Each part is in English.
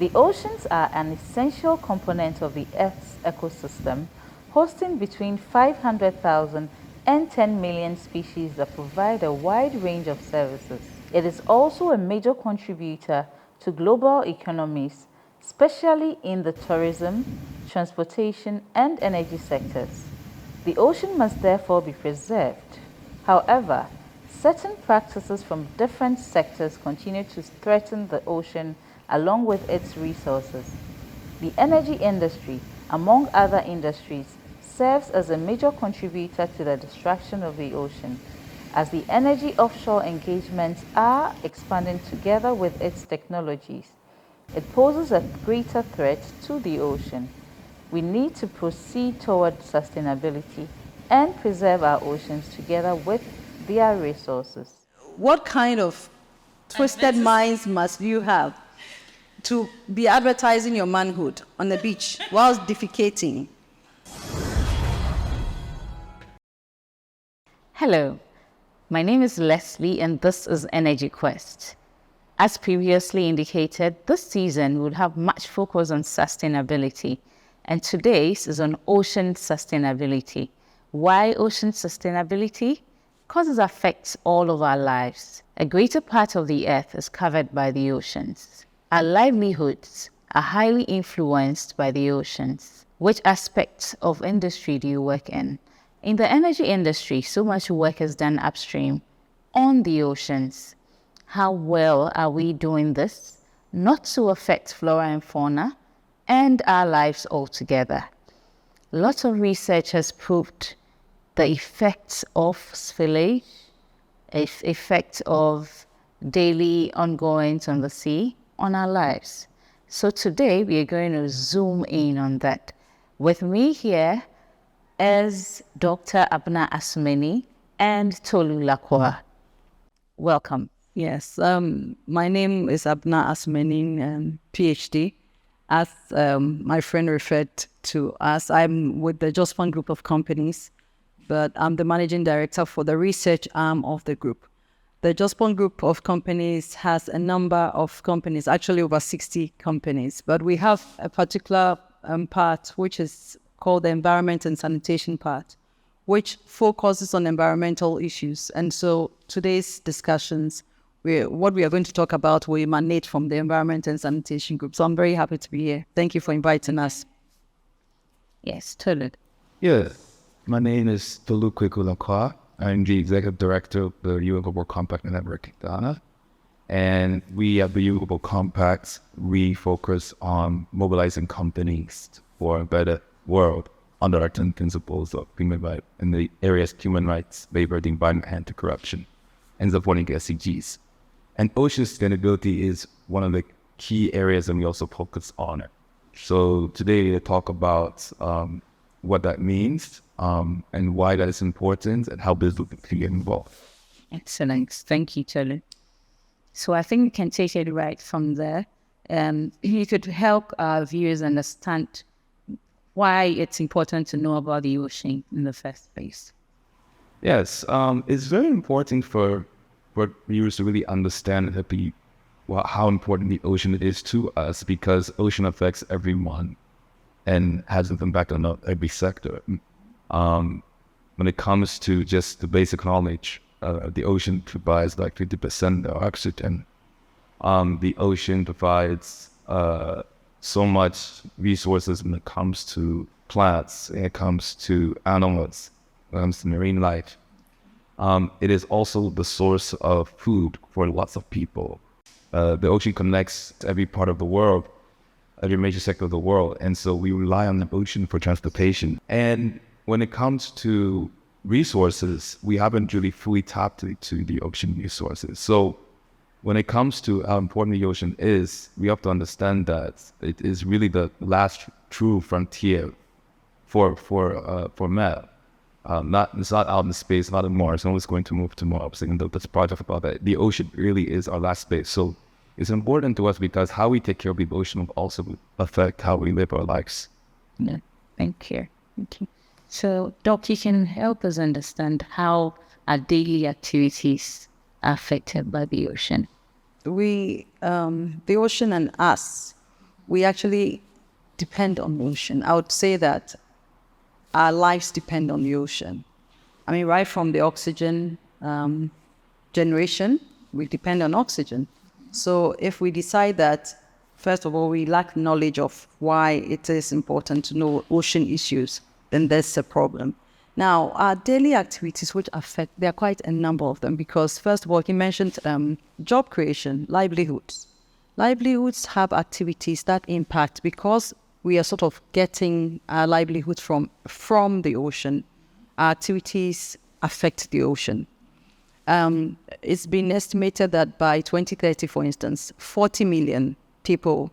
The oceans are an essential component of the Earth's ecosystem, hosting between 500,000 and 10 million species that provide a wide range of services. It is also a major contributor to global economies, especially in the tourism, transportation, and energy sectors. The ocean must therefore be preserved. However, certain practices from different sectors continue to threaten the ocean along with its resources. The energy industry, among other industries, serves as a major contributor to the destruction of the ocean, as the energy offshore engagements are expanding together with its technologies. It poses a greater threat to the ocean. We need to proceed toward sustainability and preserve our oceans together with their resources. What kind of twisted minds must you have to be advertising your manhood on the beach whilst defecating? Hello, my name is Leslie and this is Energy Quest. As previously indicated, this season we'll have much focus on sustainability, and today's is on ocean sustainability. Why ocean sustainability? Because it affects all of our lives. A greater part of the earth is covered by the oceans. Our livelihoods are highly influenced by the oceans. Which aspects of industry do you work in? In the energy industry, so much work is done upstream on the oceans. How well are we doing this not to affect flora and fauna and our lives altogether? Lots of research has proved the effects of spillage, effects of daily ongoings on the sea on our lives. So today we are going to zoom in on that. With me here is Dr. Abena Asomaning and Tolu Lacroix. Welcome. Yes, my name is Abena Asomaning, PhD. As my friend referred to us, I'm with the Jospon Group of companies, but I'm the managing director for the research arm of the group. The Jospon Group of companies has a number of companies, actually over 60 companies, but we have a particular part which is called the environment and sanitation part, which focuses on environmental issues. And so today's discussions, what we are going to talk about will emanate from the environment and sanitation group. So I'm very happy to be here. Thank you for inviting us. Yes, Tolu. Yes, my name is Tolu Lacroix. I'm the executive director of the UN Global Compact Network in Ghana. And we at the UN Global Compact, we focus on mobilizing companies for a better world under our 10 principles of human rights in the areas of human rights, labor, the environment, and anti-corruption, and supporting SDGs. And ocean sustainability is one of the key areas that we also focus on it. So today we'll talk about what that means and why that is important and how business can get involved. Excellent. Thank you, Tolu. So I think we can take it right from there. You could help our viewers understand why it's important to know about the ocean in the first place. Yes, it's very important for viewers to really understand how important the ocean is to us, because ocean affects everyone and has an impact on every sector. When it comes to just the basic knowledge, the ocean provides like 50% of oxygen. The ocean provides so much resources when it comes to plants, when it comes to animals, when it comes to marine life. It is also the source of food for lots of people. The ocean connects every part of the world, every major sector of the world, and so we rely on the ocean for transportation. And when it comes to resources, we haven't really fully tapped into the ocean resources. So when it comes to how important the ocean is, we have to understand that it is really the last true frontier for man. It's not out in space, not in Mars. No one's going to move to Mars. And this project about that, the ocean really is our last space. So it's important to us because how we take care of the ocean will also affect how we live our lives. Yeah, thank you. Okay. So, Doc, you can help us understand how our daily activities are affected by the ocean. The ocean and us, we actually depend on the ocean. I would say that our lives depend on the ocean. I mean, right from the oxygen generation, we depend on oxygen. So if we decide that, first of all, we lack knowledge of why it is important to know ocean issues, then there's a problem. Now, our daily activities which affect, there are quite a number of them, because first of all, he mentioned job creation, livelihoods. Livelihoods have activities that impact, because we are sort of getting our livelihoods from the ocean. Our activities affect the ocean. It's been estimated that by 2030, for instance, 40 million people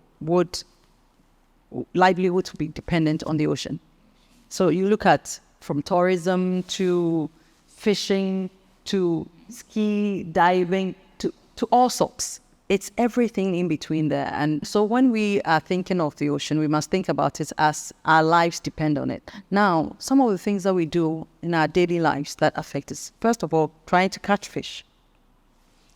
livelihoods would be dependent on the ocean. So you look at from tourism to fishing to ski diving to all sorts. It's everything in between there. And so when we are thinking of the ocean, we must think about it as our lives depend on it. Now, some of the things that we do in our daily lives that affect us, first of all, trying to catch fish.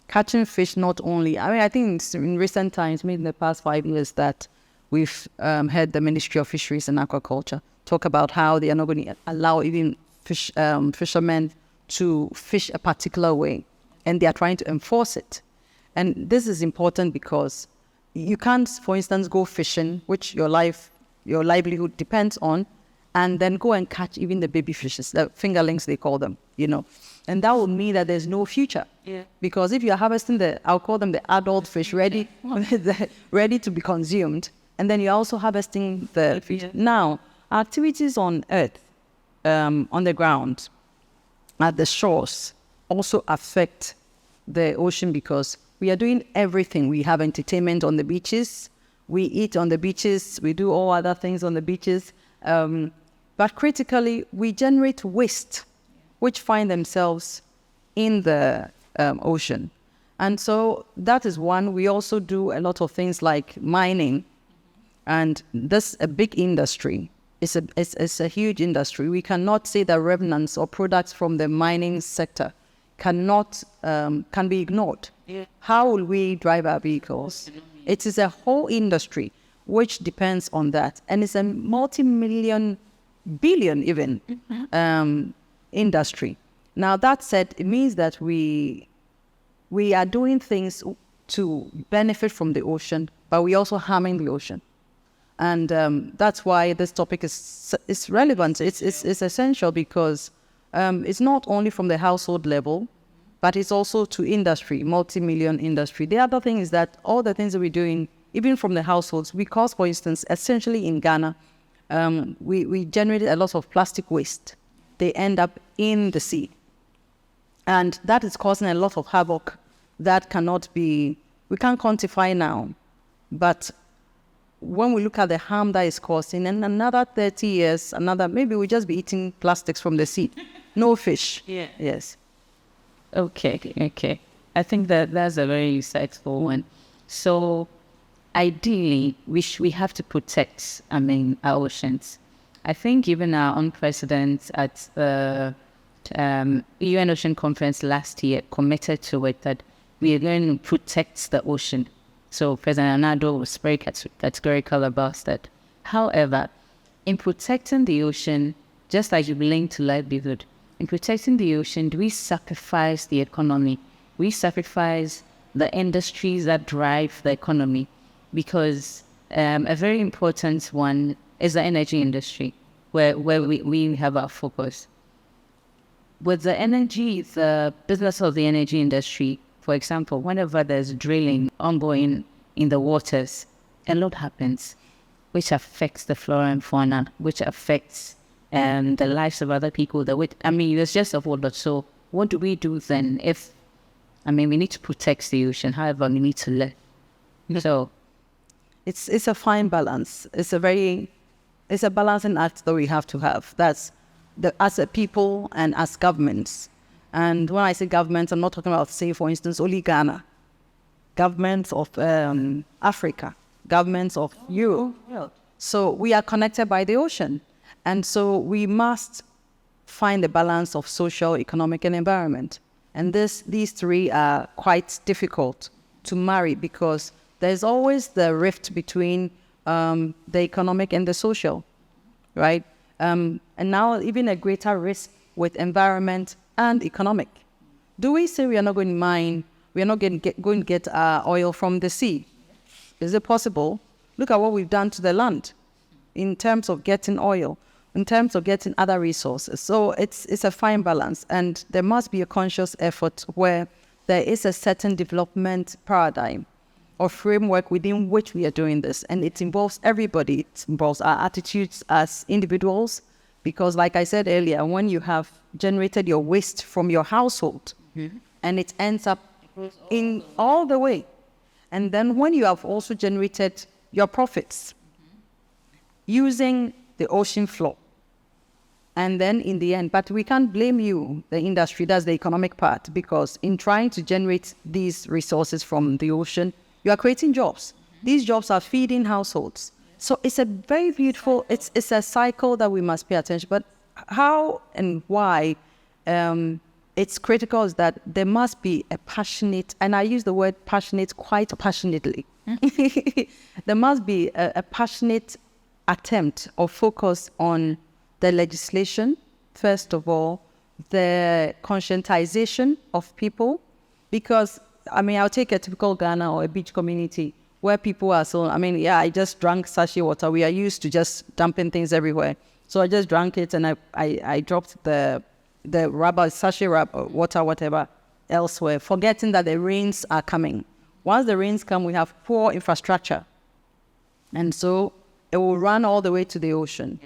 Catching fish not only, I think in recent times, maybe in the past 5 years, that we've heard the Ministry of Fisheries and Aquaculture talk about how they are not going to allow even fishermen to fish a particular way, and they are trying to enforce it. And this is important because you can't, for instance, go fishing, which your livelihood depends on, and then go and catch even the baby fishes, the fingerlings they call them, And that would mean that there's no future. Yeah. Because if you're harvesting I'll call them the adult fish, ready to be consumed, and then you're also harvesting the fish. Yeah. Now, activities on earth, on the ground, at the shores, also affect the ocean, because we are doing everything. We have entertainment on the beaches, we eat on the beaches, we do all other things on the beaches. But critically, we generate waste, which find themselves in the ocean. And so that is one. We also do a lot of things like mining. And that's a big industry. It's a huge industry. We cannot say that remnants or products from the mining sector can be ignored. Yeah. How will we drive our vehicles? It is a whole industry which depends on that. And it's a multi-million, billion even, industry. Now, that said, it means that we are doing things to benefit from the ocean, but we're also harming the ocean. And that's why this topic is relevant. It's essential, because it's not only from the household level, but it's also to industry, multi-million industry. The other thing is that all the things that we're doing, even from the households, because, for instance, essentially in Ghana, we generated a lot of plastic waste. They end up in the sea. And that is causing a lot of havoc that we can't quantify now. But when we look at the harm that is causing, in another 30 years, maybe we'll just be eating plastics from the sea. No fish. Yeah. Yes. Okay. I think that's a very insightful one. So ideally, we have to protect, our oceans. I think even our own president at the UN Ocean Conference last year committed to it, that we are going to protect the ocean. So President Anado was very categorical about that. However, in protecting the ocean, just like you link to livelihood, in protecting the ocean, do we sacrifice the economy? We sacrifice the industries that drive the economy, because a very important one is the energy industry, where we have our focus. With the business of the energy industry, for example, whenever there's drilling ongoing in the waters, a lot happens, which affects the flora and fauna, which affects the lives of other people. There's just a whole lot. So what do we do then we need to protect the ocean, however, we need to live. So it's a fine balance. It's a balancing act that we have to have. That's as a people and as governments. And when I say governments, I'm not talking about, say, for instance, only Ghana. Governments of Africa, governments of Europe. So we are connected by the ocean. And so we must find the balance of social, economic, and environment. And these three are quite difficult to marry, because there's always the rift between the economic and the social, right? And now even a greater risk with environment and economic. Do we say we are not going to mine, we are not going to get oil from the sea? Is it possible? Look at what we've done to the land in terms of getting oil, in terms of getting other resources. So it's a fine balance, and there must be a conscious effort where there is a certain development paradigm or framework within which we are doing this. And it involves everybody. It involves our attitudes as individuals, because like I said earlier, when you have generated your waste from your household, and it ends up in all the way, and then when you have also generated your profits using the ocean floor, and then in the end, but we can't blame you, the industry, that's the economic part, because in trying to generate these resources from the ocean, you are creating jobs. These jobs are feeding households. So it's a very beautiful, it's a cycle that we must pay attention. But how and why it's critical is that there must be a passionate, and I use the word passionate quite passionately. There must be a passionate attempt or focus on the legislation, first of all, the conscientization of people, because, I mean, I'll take a typical Ghana or a beach community where people are so, I mean, yeah, I just drank sachet water. We are used to just dumping things everywhere. So I just drank it and I dropped the rubber, sachet rubber, water, whatever, elsewhere, forgetting that the rains are coming. Once the rains come, we have poor infrastructure. And so it will run all the way to the ocean.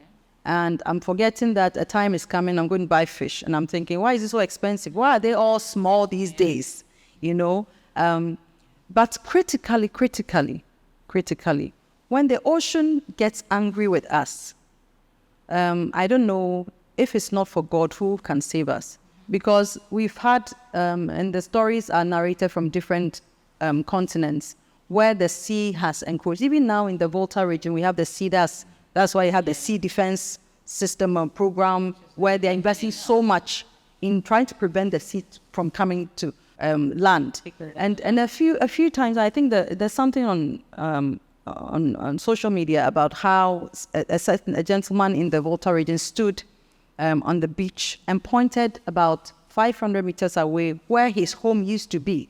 And I'm forgetting that a time is coming, I'm going to buy fish. And I'm thinking, why is it so expensive? Why are they all small these days? You know? But critically, when the ocean gets angry with us, I don't know if it's not for God, who can save us? Because we've had, and the stories are narrated from different continents, where the sea has encroached. Even now in the Volta region, we have the sea, that's why you have the sea defense system program, where they're investing so much in trying to prevent the sea from coming to land. And a few times, I think that there's something on social media about how a gentleman in the Volta region stood on the beach and pointed about 500 meters away where his home used to be.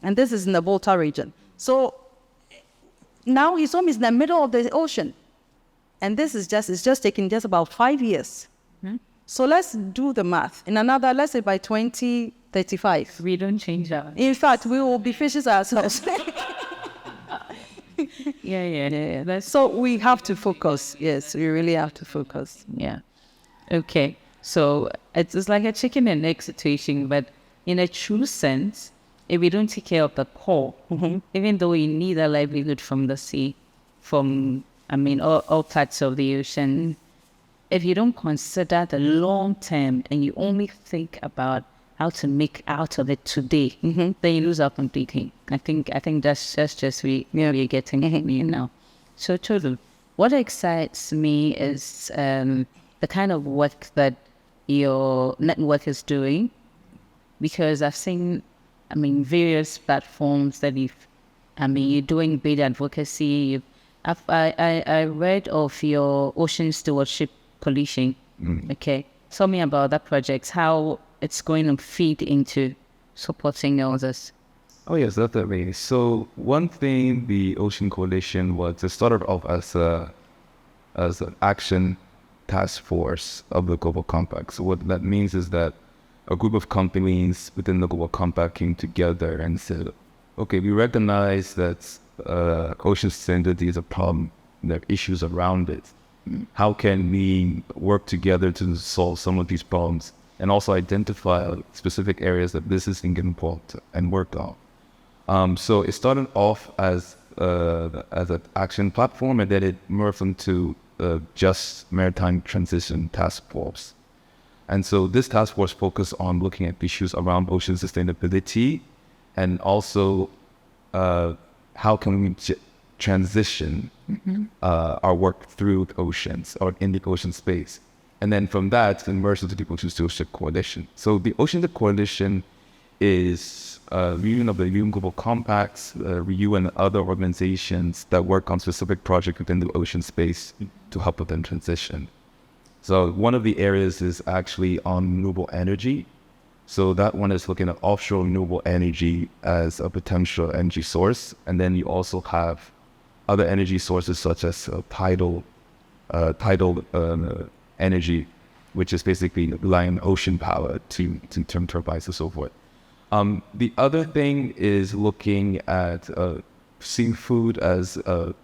And this is in the Volta region. So now his home is in the middle of the ocean. And this is it's just taking just about 5 years. So let's do the math. In another, let's say by 2035. We don't change that. In fact, we will be fishes ourselves. Yeah. So we have to focus. Yes, we really have to focus. Yeah. Okay. So it's like a chicken and egg situation, but in a true sense, if we don't take care of the core, even though we need a livelihood from the sea, from, I mean, all parts of the ocean, if you don't consider the long term and you only think about how to make out of it today, then you lose out completely. I think that's just we're getting you now. So Tolu, what excites me is the kind of work that your network is doing, because I've seen, I mean, various platforms that you're doing big advocacy. I read of your Ocean Stewardship Coalition. Okay. Tell me about that project, how it's going to feed into supporting others. Oh, yes, definitely. So one thing the Ocean Coalition was, it started off as an action task force of the Global Compact. So what that means is that a group of companies within the Global Compact came together and said, okay, we recognize that ocean sustainability is a problem. There are issues around it. How can we work together to solve some of these problems and also identify specific areas that this is involved and worked on? So it started off as an action platform, and then it morphed into Just Maritime Transition Task Force. And so this task force focused on looking at issues around ocean sustainability, and also how can we transition our work through the oceans or in the ocean space. And then from that, it merged into the Ocean Stewardship Coalition. So the Ocean Stewardship Coalition is reunion of the UN Global Compacts, RIU and other organizations that work on specific projects within the ocean space to help with them transition. So one of the areas is actually on renewable energy. So that one is looking at offshore renewable energy as a potential energy source. And then you also have other energy sources such as tidal energy, which is basically relying on ocean power to turn turbines and so forth. The other thing is looking at seafood as a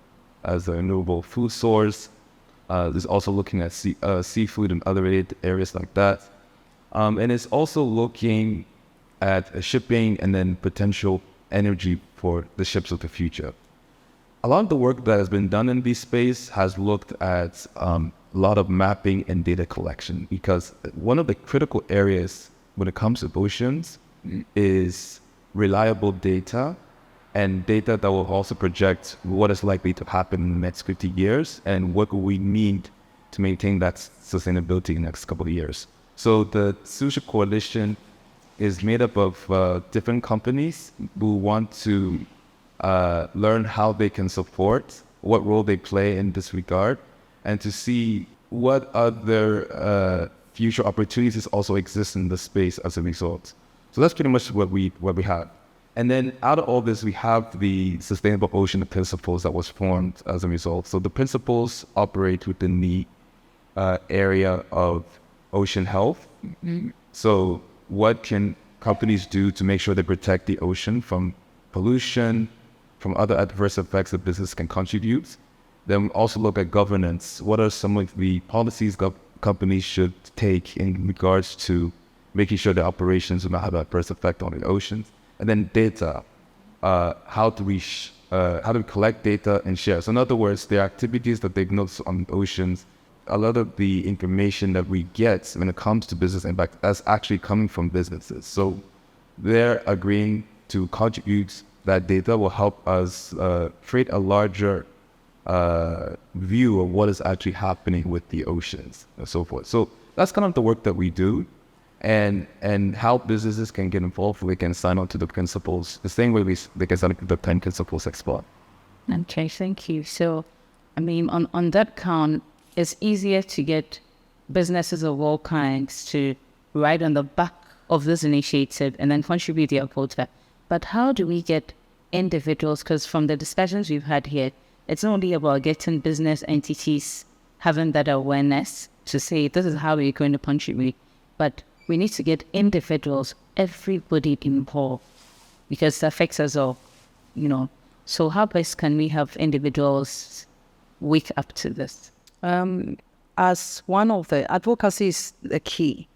renewable food source. There's also looking at seafood and other areas like that. And it's also looking at shipping and then potential energy for the ships of the future. A lot of the work that has been done in this space has looked at a lot of mapping and data collection, because one of the critical areas when it comes to oceans is reliable data, and data that will also project what is likely to happen in the next 50 years and what we need to maintain that sustainability in the next couple of years. So the Stewardship Coalition is made up of different companies who want to learn how they can support, what role they play in this regard, and to see what other future opportunities also exist in the space as a result. So that's pretty much what we have. And then out of all this, we have the Sustainable Ocean Principles that was formed as a result. So the principles operate within the area of ocean health. Mm-hmm. So what can companies do to make sure they protect the ocean from pollution, from other adverse effects that business can contribute? Then we also look at governance. What are some of the policies companies should take in regards to making sure the operations do not have adverse effect on the oceans? And then data, how do we collect data and share? So in other words, the activities that they've noticed on the oceans, a lot of the information that we get when it comes to business impact, that's actually coming from businesses. So they're agreeing to contribute that data will help us create a larger view of what is actually happening with the oceans and so forth. So that's kind of the work that we do, and how businesses can get involved. They can sign on to the principles the same way they can sign on to the 10 principles export. Okay, thank you. So, I mean, on that count, it's easier to get businesses of all kinds to ride on the back of this initiative and then contribute their quota. But how do we get individuals? Because from the discussions we've had here, it's not only about getting business entities having that awareness to say this is how we're going to contribute, but we need to get individuals, everybody involved, because it affects us all, you know. So how best can we have individuals wake up to this? As one of the advocacy is the key.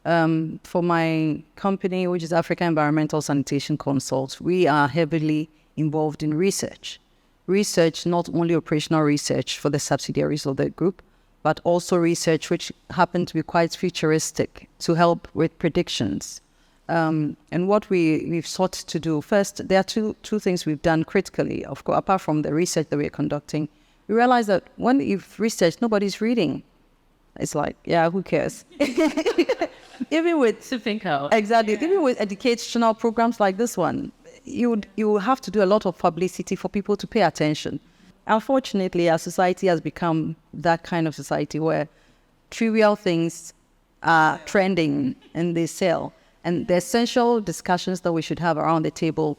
For my company, which is Africa Environmental Sanitation Consult, we are heavily involved in research. Research, not only operational research for the subsidiaries of the group, but also research which happen to be quite futuristic to help with predictions. And what we've sought to do, first, there are two things we've done critically. Of course, apart from the research that we're conducting, we realize that when you've researched, nobody's reading. It's like, yeah, who cares? Even with To think out. Exactly. Yeah. Even with educational programs like this one, you have to do a lot of publicity for people to pay attention. Unfortunately, our society has become that kind of society where trivial things are trending and they sell. And the essential discussions that we should have around the table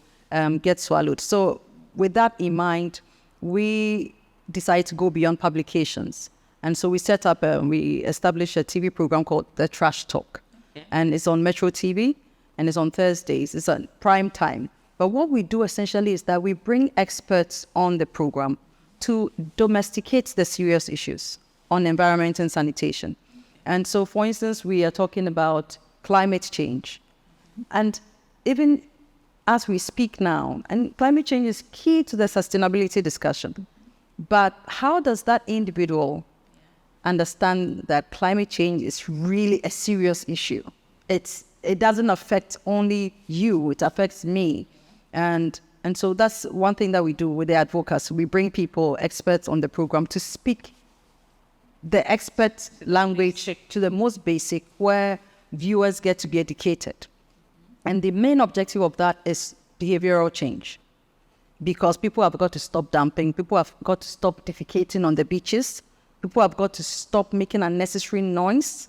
get swallowed. So with that in mind, we decided to go beyond publications. And so we we established a TV program called The Trash Talk. Okay. And it's on Metro TV and it's on Thursdays. It's on prime time. But what we do essentially is that we bring experts on the program to domesticate the serious issues on environment and sanitation. And so, for instance, we are talking about climate change. And even as we speak now, and climate change is key to the sustainability discussion. But how does that individual understand that climate change is really a serious issue? It doesn't affect only you, it affects me. And so that's one thing that we do with the advocacy. We bring people, experts on the program to speak the expert language to the most basic, where viewers get to be educated. And the main objective of that is behavioral change, because people have got to stop dumping, people have got to stop defecating on the beaches, people have got to stop making unnecessary noise,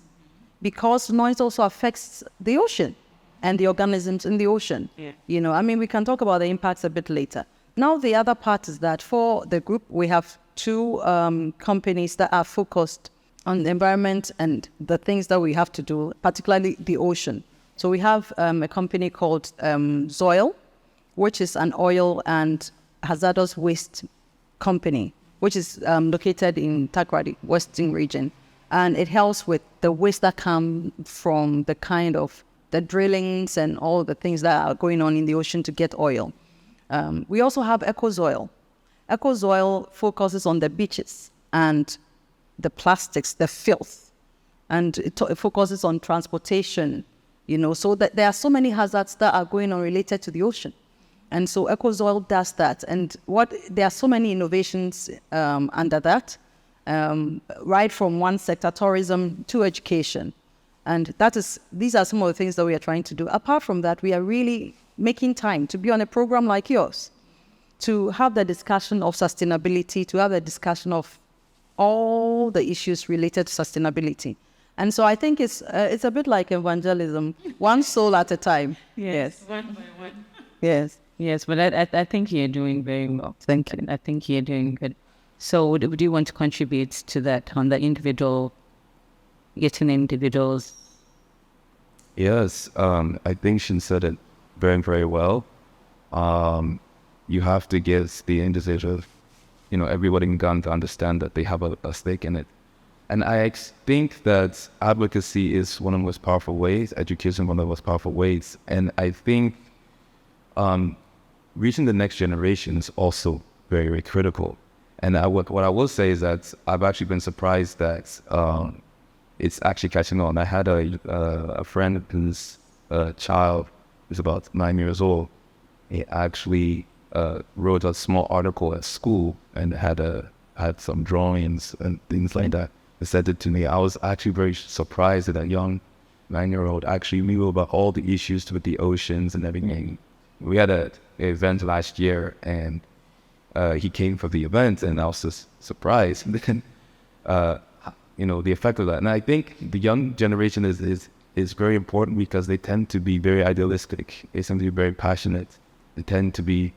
because noise also affects the ocean and the organisms in the ocean. We can talk about the impacts a bit later. Now, the other part is that for the group, we have two companies that are focused on the environment and the things that we have to do, particularly the ocean. So we have a company called Zoil, which is an oil and hazardous waste company, which is located in Takoradi, Western region. And it helps with the waste that come from the kind of the drillings and all the things that are going on in the ocean to get oil. We also have EcoZoil. EcoZoil focuses on the beaches and the plastics, the filth, and it focuses on transportation, so that there are so many hazards that are going on related to the ocean. And so EcoZoil does that. And there are so many innovations under that, right from one sector, tourism, to education. And these are some of the things that we are trying to do. Apart from that, we are really making time to be on a program like yours, to have the discussion of sustainability, to have the discussion of all the issues related to sustainability. And so I think it's a bit like evangelism, one soul at a time. Yes. One by one. Yes, but I think you're doing very well. Thank you. I think you're doing good. So would you want to contribute to that on the individual, getting individuals? Yes, I think she said it very, very well. You have to get the individual, everybody in Ghana to understand that they have a stake in it. And I think that advocacy is one of the most powerful ways, education one of the most powerful ways. And I think reaching the next generation is also very, very critical. And what I will say is that I've actually been surprised that it's actually catching on. I had a friend whose child is about 9 years old. He actually wrote a small article at school and had some drawings and things like that. He sent it to me. I was actually very surprised that a young 9-year-old actually knew about all the issues with the oceans and everything. We had an event last year, and he came for the event, and I was just surprised. And then, the effect of that. And I think the young generation is very important because they tend to be very idealistic. They tend to be very passionate. They tend to be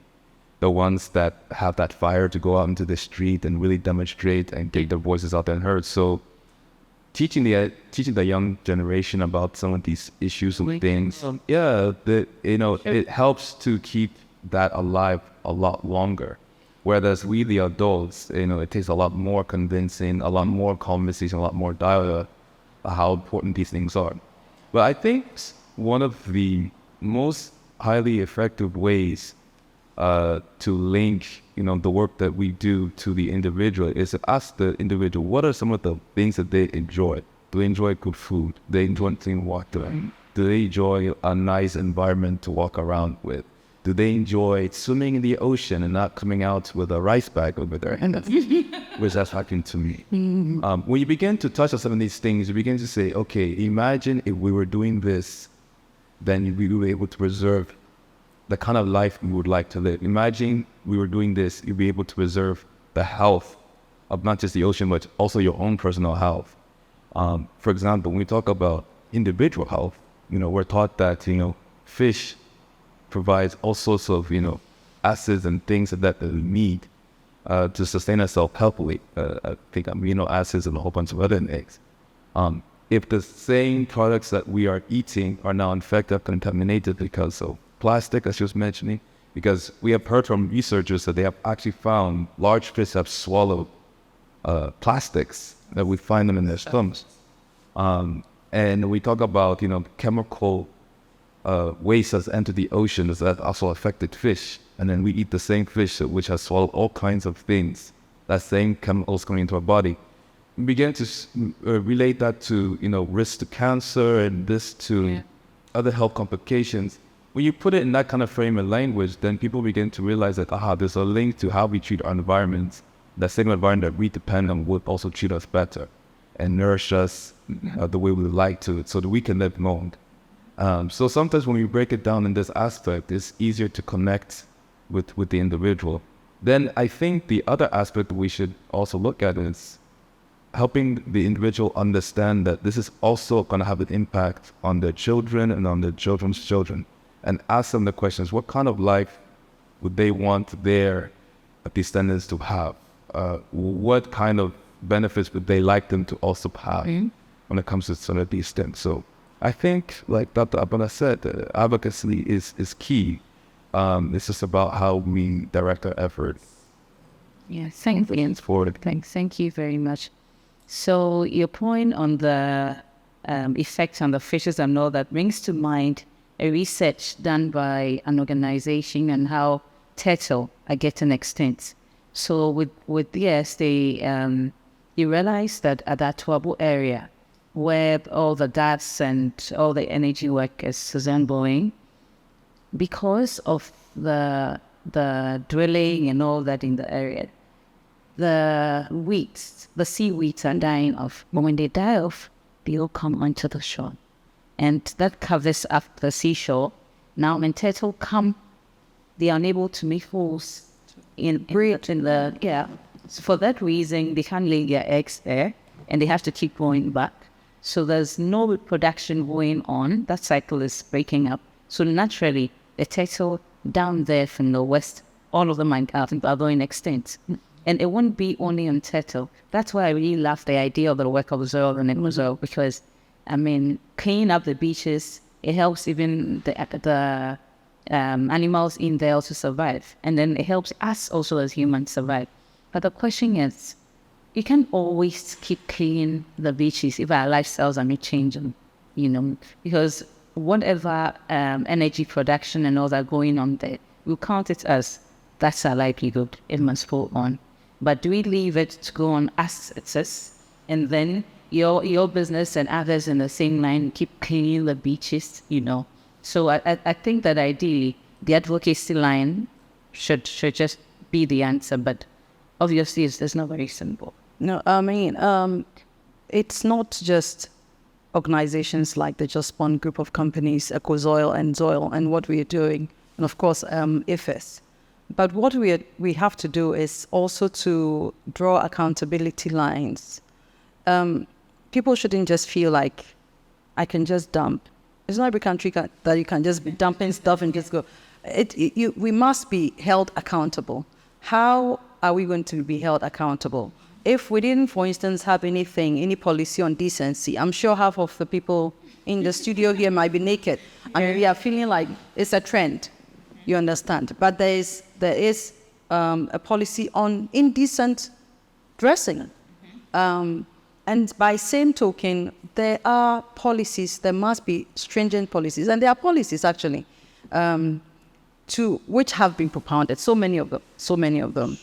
the ones that have that fire to go out into the street and really demonstrate and get their voices out there and heard. So teaching the young generation about some of these issues and things, it helps to keep that alive a lot longer. Whereas we, the adults, it takes a lot more convincing, a lot more conversation, a lot more dialogue about how important these things are. But I think one of the most highly effective ways to link, the work that we do to the individual is to ask the individual, what are some of the things that they enjoy? Do they enjoy good food? Do they enjoy clean water? Do they enjoy a nice environment to walk around with? Do they enjoy swimming in the ocean and not coming out with a rice bag over their head? Which has happened to me. When you begin to touch on some of these things, you begin to say, okay, imagine if we were doing this, then we were able to preserve the kind of life we would like to live. Imagine we were doing this, you'd be able to preserve the health of not just the ocean, but also your own personal health. For example, when we talk about individual health, we're taught that, fish provides all sorts of, acids and things that we need to sustain ourselves healthily. I think amino acids and a whole bunch of other things. If the same products that we are eating are now infected, contaminated because of plastic, as she was mentioning, because we have heard from researchers that they have actually found large fish have swallowed plastics, that we find them in their stomachs. And we talk about, chemical waste has entered the oceans that also affected fish. And then we eat the same fish which has swallowed all kinds of things, that same chemicals coming into our body. We begin to relate that to, risk to cancer and this to other health complications. When you put it in that kind of frame of language, then people begin to realize that, there's a link to how we treat our environments. That same environment that we depend on would also treat us better and nourish us the way we like to, so that we can live long. So sometimes when we break it down in this aspect, it's easier to connect with the individual. Then I think the other aspect we should also look at is helping the individual understand that this is also going to have an impact on their children and on their children's children, and ask them the questions: what kind of life would they want their descendants to have? What kind of benefits would they like them to also have when it comes to some of these things? So I think, like Dr. Abena said, advocacy is key. It's just about how we direct our efforts. Yeah, thank you. Forward. Thank you very much. So your point on the effect on the fishes and all that brings to mind a research done by an organization and how turtle are getting extinct. So with this, they realized that at that Tuabu area, where all the gas and all the energy work is ongoing, because of the drilling and all that in the area, the seaweeds are dying off. But when they die off, they all come onto the shore. And that covers up the seashore. Now when turtle come, they are unable to make holes in the, yeah. So for that reason, they can't lay their eggs there, and they have to keep going back. So there's no reproduction going on. That cycle is breaking up. So naturally, the turtle down there from the west, all of them are going extinct. And it won't be only on turtle. That's why I really love the idea of the work of Zoil and Ecozoil, because, I mean, cleaning up the beaches, it helps even the animals in there to survive. And then it helps us also as humans survive. But the question is, you can't always keep cleaning the beaches if our lifestyles are not changing, because whatever energy production and all that going on there, we'll count it as that's our livelihood. It must go on. But do we leave it to go on as it is, and then your business and others in the same line keep cleaning the beaches, So I think that ideally the advocacy line should just be the answer, but obviously it's not very simple. No, I mean, it's not just organizations like the Just One group of companies, EcoZoil and Zoil, and what we are doing, and of course, AfESC. But what we have to do is also to draw accountability lines. People shouldn't just feel like I can just dump. It's not every country that you can just be dumping stuff and just go. We must be held accountable. How are we going to be held accountable? If we didn't, for instance, have any policy on decency, I'm sure half of the people in the studio here might be naked. I mean, we are feeling like it's a trend. You understand? But there is a policy on indecent dressing. And by same token, there are policies, there must be stringent policies, and there are policies actually, which have been propounded, so many of them.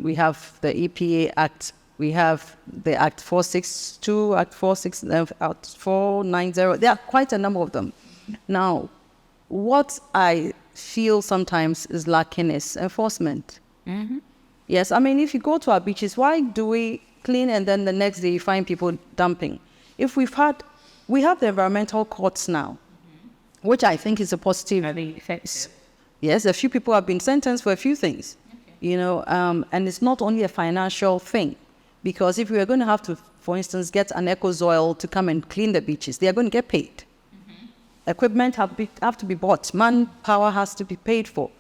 We have the EPA Act, we have the Act 462, Act 460, Act 490, there are quite a number of them. Now, what I feel sometimes is lacking is enforcement. Yes, I mean, if you go to our beaches, why do we clean and then the next day you find people dumping? If we have the environmental courts now, which I think is a positive. Yes, a few people have been sentenced for a few things, and it's not only a financial thing, because if we are going to have to, for instance, get an EcoZoil to come and clean the beaches, they are going to get paid. Equipment have to be bought. Manpower has to be paid for.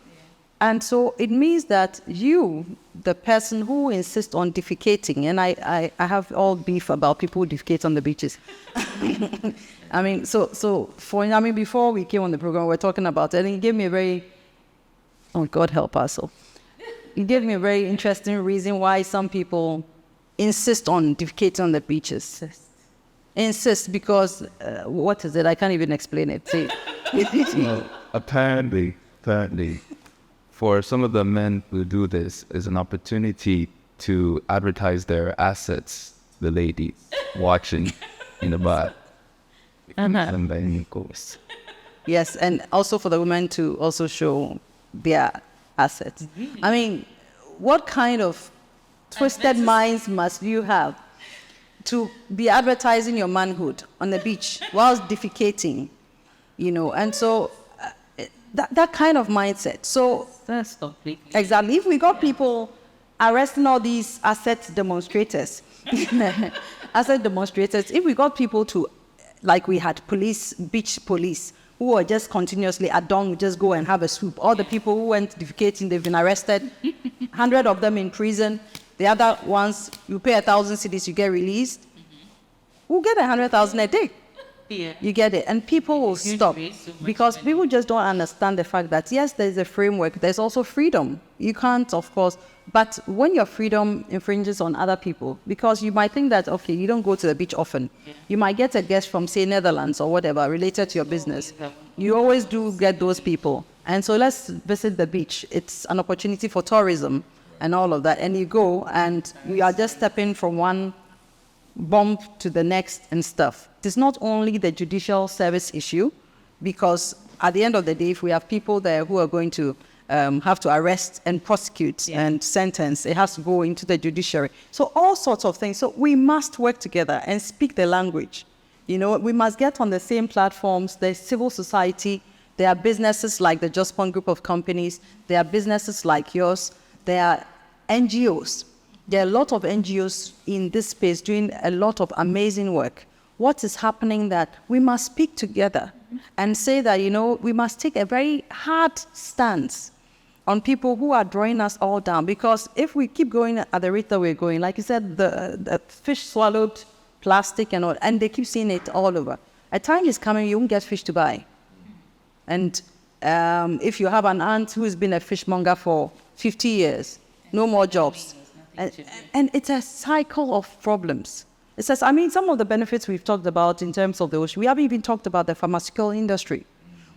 And so it means that you, the person who insists on defecating, and I have all beef about people who defecate on the beaches. I mean, before we came on the program, we were talking about it, and he gave me a very, oh, God help us. He gave me a very interesting reason why some people insist on defecating on the beaches. Insist because, what is it? I can't even explain it. See. Apparently, for some of the men who do this, is an opportunity to advertise their assets, the ladies watching in the bar. Yes, and also for the women to also show their assets. I mean, what kind of twisted minds must you have to be advertising your manhood on the beach whilst defecating? and so that kind of mindset. So That's completely. exactly, if we got people arresting all these asset demonstrators, if we got people to, like we had beach police, who were just continuously at dawn, just go and have a swoop. All the people who went defecating, they've been arrested, 100 of them in prison. The other ones, you pay 1,000 cedis, you get released. We'll get 100,000 a day. Yeah. You get it, and people will stop because people just don't understand the fact that yes, there's a framework, there's also freedom. You can't, of course, but when your freedom infringes on other people, because you might think that okay, you don't go to the beach often, you might get a guest from say Netherlands or whatever related to your business. You always do get those people, and so let's visit the beach. It's an opportunity for tourism and all of that, and you go and you are just stepping from one bump to the next and stuff. It is not only the judicial service issue, because at the end of the day, if we have people there who are going to have to arrest and prosecute and sentence, it has to go into the judiciary. So all sorts of things. So we must work together and speak the language. We must get on the same platforms. There's civil society. There are businesses like the Just One group of companies. There are businesses like yours. There are NGOs. There are a lot of NGOs in this space doing a lot of amazing work. What is happening that we must speak together and say that, we must take a very hard stance on people who are drawing us all down. Because if we keep going at the rate that we're going, like you said, the fish swallowed plastic and all, and they keep seeing it all over. A time is coming, you won't get fish to buy. And if you have an aunt who's been a fishmonger for 50 years, no more jobs. And it's a cycle of problems. It says, some of the benefits we've talked about in terms of the ocean, we haven't even talked about the pharmaceutical industry.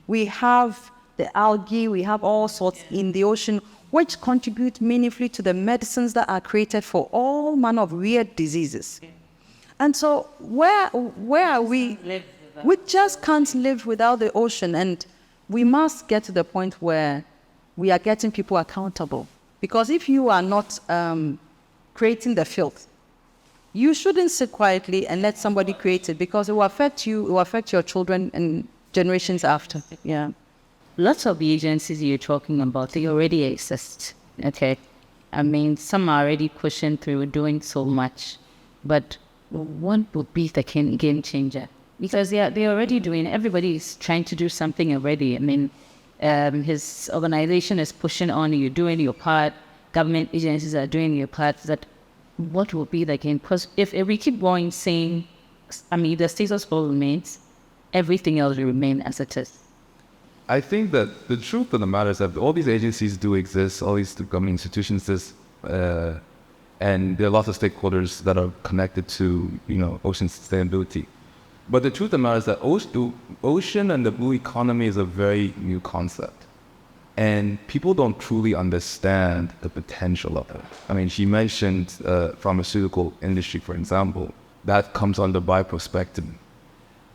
We have the algae, we have all sorts in the ocean, which contribute meaningfully to the medicines that are created for all manner of weird diseases. And so where are we? We just can't live without the ocean. And we must get to the point where we are getting people accountable. Because if you are not creating the filth, you shouldn't sit quietly and let somebody create it, because it will affect you, it will affect your children and generations after. Yeah. Lots of the agencies you're talking about, they already exist. Okay. Some are already pushing through, doing so much. But what would be the game changer? Because they're already doing, everybody is trying to do something already. His organization is pushing on, you're doing your part, government agencies are doing your part. That what will be the game? Because if we keep going saying, the status quo remains, everything else will remain as it is. I think that the truth of the matter is that all these agencies do exist, all these government institutions exist, and there are lots of stakeholders that are connected to, ocean sustainability. But the truth of the matter is that ocean and the blue economy is a very new concept. And people don't truly understand the potential of it. She mentioned pharmaceutical industry, for example. That comes under bioprospecting.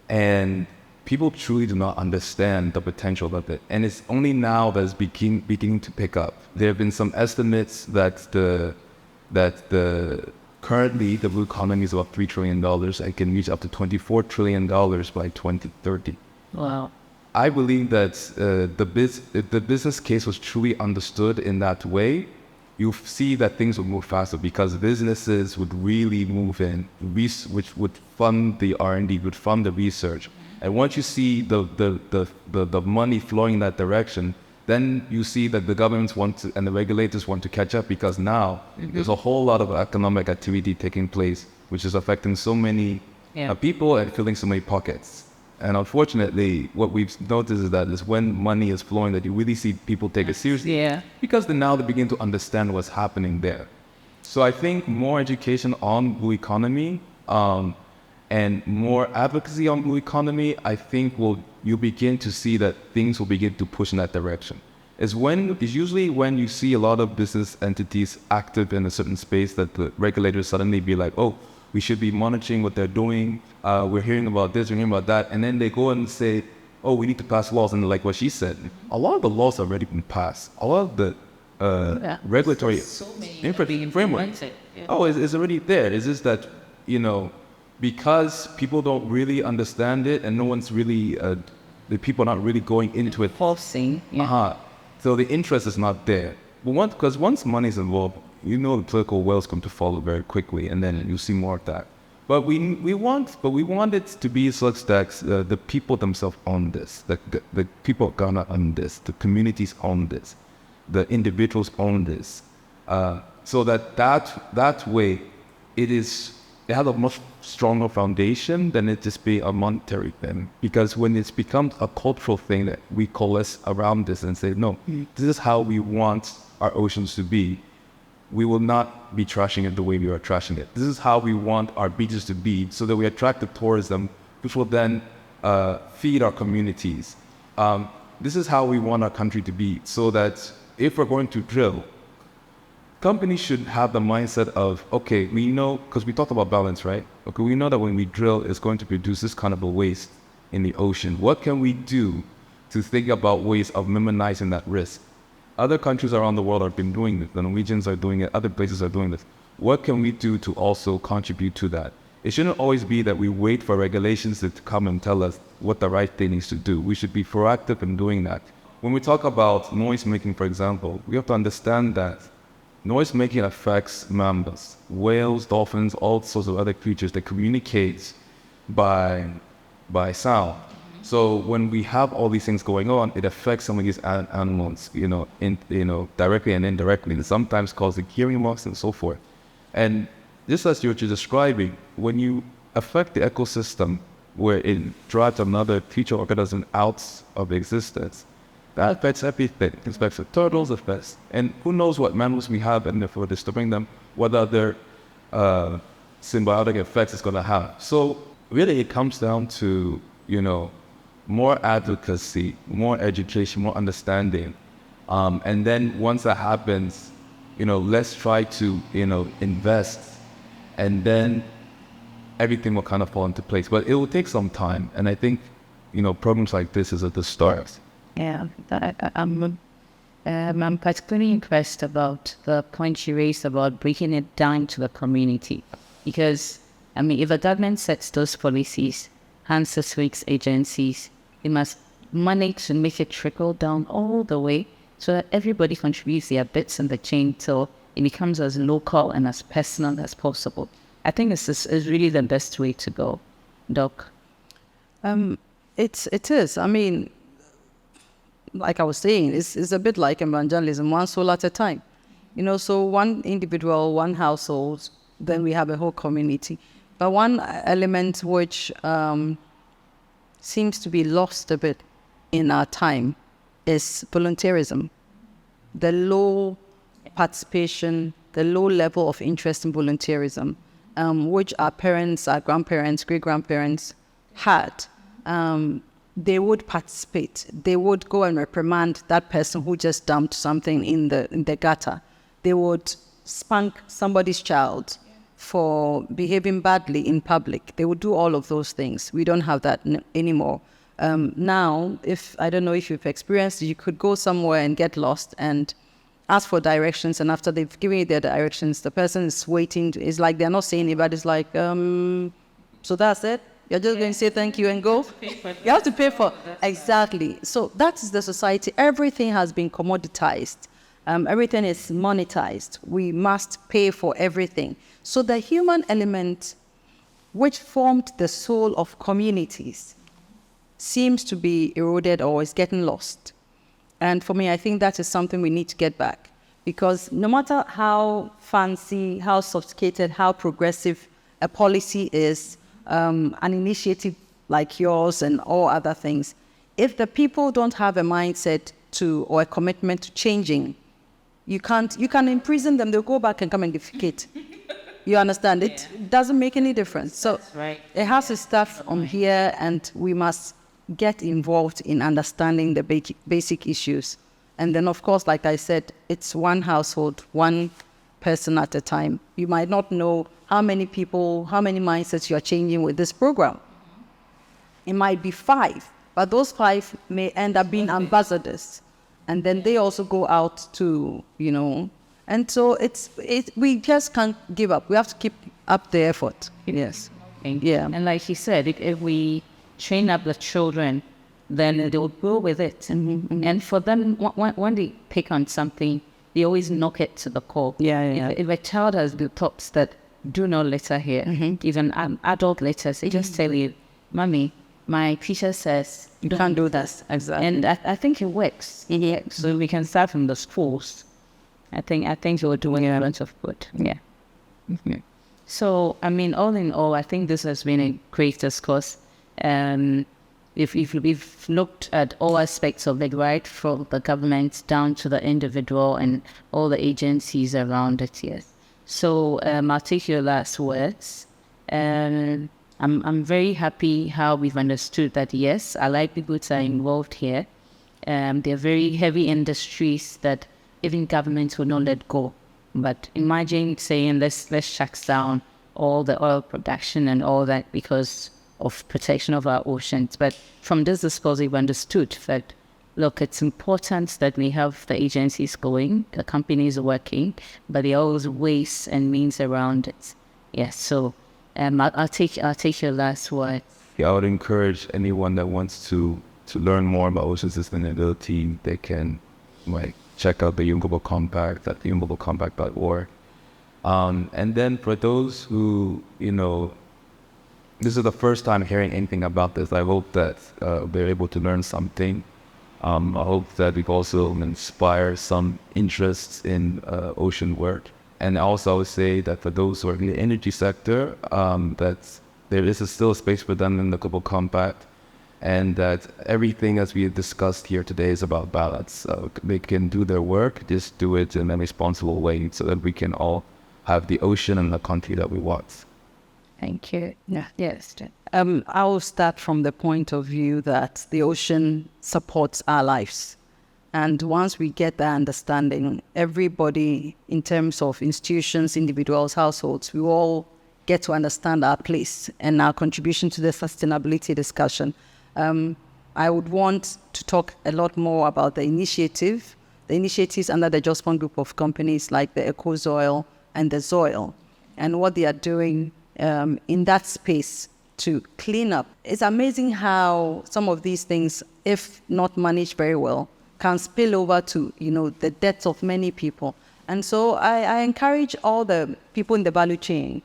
And people truly do not understand the potential of it. And it's only now that it's beginning to pick up. There have been some estimates that currently the blue economy is about $3 trillion and can reach up to $24 trillion by 2030. Wow. I believe that if the business case was truly understood in that way, you see that things would move faster, because businesses would really move in, which would fund the R&D, would fund the research. And once you see the money flowing in that direction, then you see that the governments and the regulators want to catch up, because now there's a whole lot of economic activity taking place, which is affecting so many people and filling so many pockets. And unfortunately, what we've noticed is that is when money is flowing that you really see people take it seriously. Yeah. Because now they begin to understand what's happening there. So I think more education on blue economy and more advocacy on blue economy, I think you begin to see that things will begin to push in that direction. It's usually when you see a lot of business entities active in a certain space that the regulators suddenly be like, oh, we should be monitoring what they're doing. We're hearing about this, we're hearing about that. And then they go and say, oh, we need to pass laws. And like what she said, a lot of the laws have already been passed. A lot of the regulatory framework. Oh, it's already there. It's just that, because people don't really understand it and no one's really the people are not really going into it. Pulsing. Yeah. So the interest is not there. But because once money is involved, the political will is going to follow very quickly, and then you'll see more of that. But we want it to be such that the people themselves own this, the people of Ghana own this, the communities own this, the individuals own this, so that way it has a much stronger foundation than it just be a monetary thing. Because when it's becomes a cultural thing that we coalesce around this and say, no, this is how we want our oceans to be, we will not be trashing it the way we are trashing it. This is how we want our beaches to be, so that we attract the tourism, which will then feed our communities. This is how we want our country to be, so that if we're going to drill, companies should have the mindset of, okay, we know, because we talked about balance, right? Okay, we know that when we drill, it's going to produce this kind of a waste in the ocean. What can we do to think about ways of minimizing that risk? Other countries around the world have been doing this. The Norwegians are doing it. Other places are doing this. What can we do to also contribute to that? It shouldn't always be that we wait for regulations to come and tell us what the right thing is to do. We should be proactive in doing that. When we talk about noise making, for example, we have to understand that noise making affects mammals, whales, dolphins, all sorts of other creatures that communicate by sound. So when we have all these things going on, it affects some of these animals, directly and indirectly, and sometimes causing hearing loss and so forth. And just as you're describing, when you affect the ecosystem where it drives another creature organism out of existence, that affects everything. It affects the turtles, and who knows what mammals we have, and if we're disturbing them, what other symbiotic effects it's going to have. So really it comes down to, more advocacy, more education, more understanding. And then once that happens, let's try to, invest, and then everything will kind of fall into place. But it will take some time. And I think, programs like this is at the start. Yeah, I'm particularly impressed about the point you raised about breaking it down to the community. Because, if the government sets those policies, hands the SWIC's agencies, they must manage to make it trickle down all the way so that everybody contributes their bits in the chain till it becomes as local and as personal as possible. I think this is really the best way to go, Doc. It is. Like I was saying, it's a bit like evangelism, one soul at a time. So one individual, one household, then we have a whole community. But one element which seems to be lost a bit in our time is volunteerism. The low participation, the low level of interest in volunteerism, which our parents, our grandparents, great-grandparents had. They would participate. They would go and reprimand that person who just dumped something in the gutter. They would spank somebody's child for behaving badly in public. They would do all of those things. We don't have that anymore. Now, I don't know if you've experienced it, you could go somewhere and get lost and ask for directions, and after they've given you their directions, the person is waiting. It's like they're not saying it, but it's like, so that's it? You're just going to say thank you and go? You have to pay for it. Exactly. So that is the society. Everything has been commoditized. Everything is monetized. We must pay for everything. So the human element, which formed the soul of communities, seems to be eroded or is getting lost. And for me, I think that is something we need to get back. Because no matter how fancy, how sophisticated, how progressive a policy is, an initiative like yours and all other things, if the people don't have a mindset or a commitment to changing, you can imprison them, they'll go back and come and defecate. You understand? It doesn't make any difference. So right. It has to start from here, and we must get involved in understanding the basic issues. And then, of course, like I said, it's one household, one person at a time. You might not know how many people, how many mindsets you're changing with this program. It might be 5, but those 5 may end up being ambassadors. And then they also go out to, and so we just can't give up. We have to keep up the effort. Yes. Yeah. And like he said, if we train up the children then they will grow with it. And for them, when they pick on something, they always knock it to the core. If a child has the thoughts that do not litter here, even adult litters, they just tell you, Mommy, my teacher says you can't do that. Exactly. And I think it works. So we can start from the schools. I think you're doing a bunch of good. So, I mean, all in all, I think this has been a great discourse. If we've looked at all aspects of it, right, from the government down to the individual and all the agencies around it, yes. So I'll take your last words. I'm very happy how we've understood that, yes, allied goods are involved here. They're very heavy industries that even governments will not let go. But imagine saying, let's shut down all the oil production and all that because of protection of our oceans. But from this discourse, we've understood that, look, it's important that we have the agencies going, the companies working, but there are always ways and means around it. Yes, so I'll take your last word. I would encourage anyone that wants to learn more about ocean sustainability, they can check out the UN Global Compact at unglobalcompact.org. And then for those who, this is the first time hearing anything about this, I hope that they're able to learn something. I hope that we've also inspired some interests in ocean work. And also I would say that for those who are in the energy sector, that there is still a space for them in the Global Compact, and that everything as we discussed here today is about balance. They can do their work, just do it in a responsible way so that we can all have the ocean and the country that we want. Thank you. Yes. I will start from the point of view that the ocean supports our lives. And once we get that understanding, everybody in terms of institutions, individuals, households, we all get to understand our place and our contribution to the sustainability discussion. I would want to talk a lot more about the initiatives under the Just One group of companies like the EcoZoil and the Zoil, and what they are doing in that space to clean up. It's amazing how some of these things, if not managed very well, can spill over to, the deaths of many people. And so I encourage all the people in the value chain,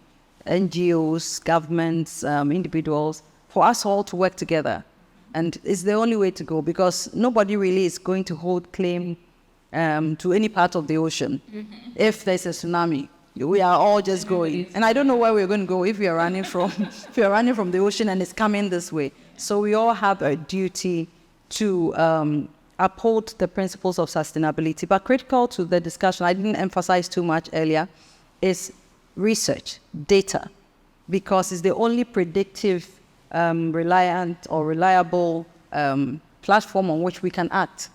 NGOs, governments, individuals, for us all to work together. And it's the only way to go, because nobody really is going to hold claim to any part of the ocean. If there's a tsunami, we are all just going. And I don't know where we're going to go if we are running from the ocean and it's coming this way. So we all have a duty to uphold the principles of sustainability. But critical to the discussion, I didn't emphasize too much earlier, is research, data, because it's the only predictive, reliable platform on which we can act.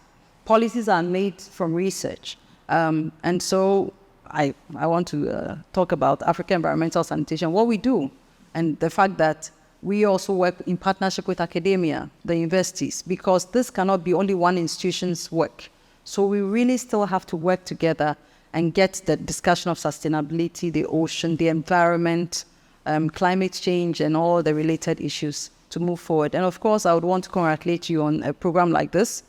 Policies are made from research. And so I want to talk about African environmental sanitation, what we do, and the fact that we also work in partnership with academia, the universities, because this cannot be only one institution's work. So we really still have to work together and get the discussion of sustainability, the ocean, the environment, climate change, and all the related issues to move forward. And of course, I would want to congratulate you on a program like this.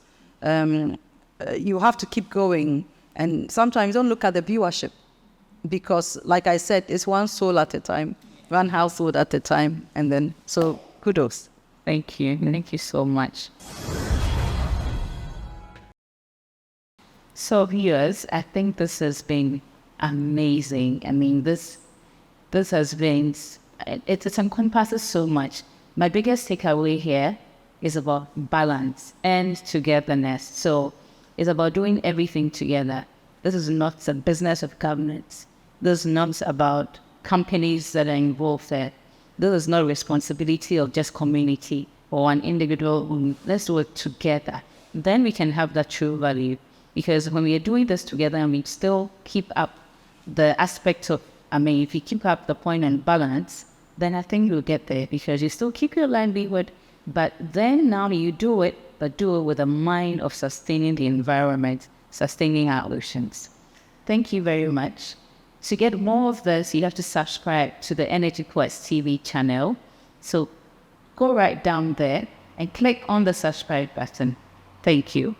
You have to keep going. And sometimes don't look at the viewership, because like I said, it's one soul at a time, one household at a time. And then, so kudos. Thank you. Thank you so much. So viewers, I think this has been amazing. I mean, this has been, it encompasses so much. My biggest takeaway here is about balance and togetherness. So it's about doing everything together. This is not a business of governments. This is not about companies that are involved there. This is not responsibility of just community or an individual. Let's do it together. Then we can have that true value. Because when we are doing this together and we still keep up the aspect of, if you keep up the point and balance, then I think you'll get there, because you still keep your livelihood, but then now you do it, but do it with a mind of sustaining the environment, sustaining our oceans. Thank you very much. To get more of this, you have to subscribe to the Energy Quest TV channel. So go right down there and click on the subscribe button. Thank you.